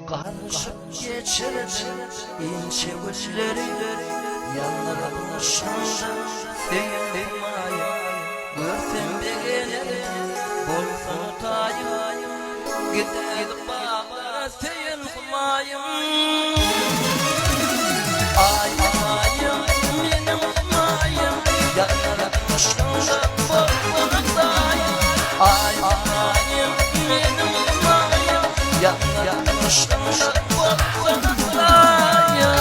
Karışıp geçirdim ince gülleri, yanlarmışımda senin mayım. Görsem beğenirim, bolsun utayım, gidip baba senin mayım. Ay mayım, benim mayım, yanlarmışımda bolsun utayım. Ay mayım, benim mayım, yanlarmışımda bolsun utayım.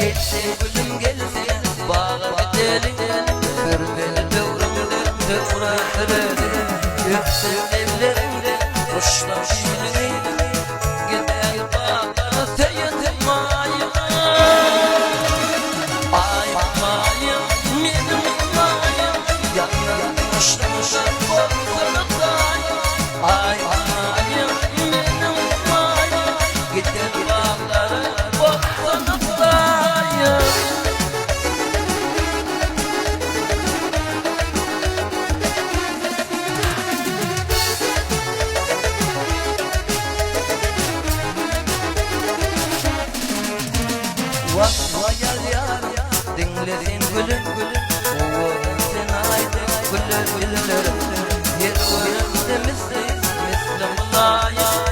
Gelse gülüm gelse bağa gidelim, bir beni dövrümde yüksek evlerinde kuşlar şiirini, gider bağa seyin mayım. Ay mayım, benim mayım, yanlarmışımda bolsun utayım. Ay mayım, benim mayım, gider bağları bolsun utayım. Vakma gel yar, dinlerin gülüm gülüm, oğlum sen haydi güller güller. Yer gülüm de misli, misli mulayim.